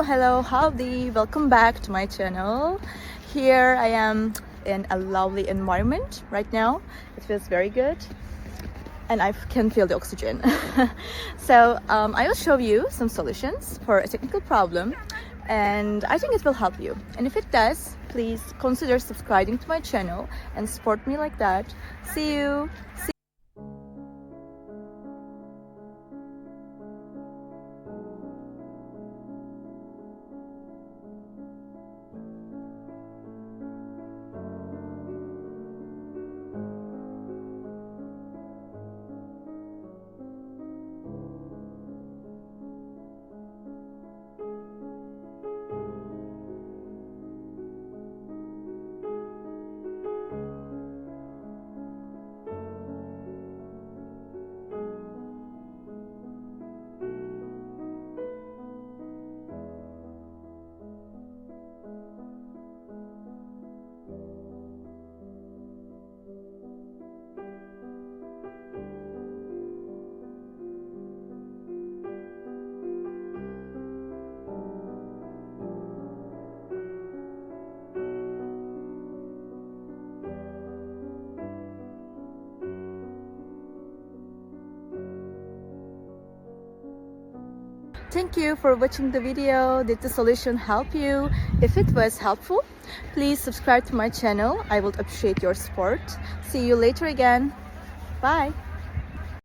Hello, howdy, welcome back to my channel. Here I am in a lovely environment right now. It feels very good and I can feel the oxygen. So I will show you some solutions for a technical problem, and I think it will help you. And if it does, please consider subscribing to my channel and support me like that. See you. Thank you for watching the video. Did the solution help you? If it was helpful, please subscribe to my channel. I will appreciate your support. See you later again. Bye.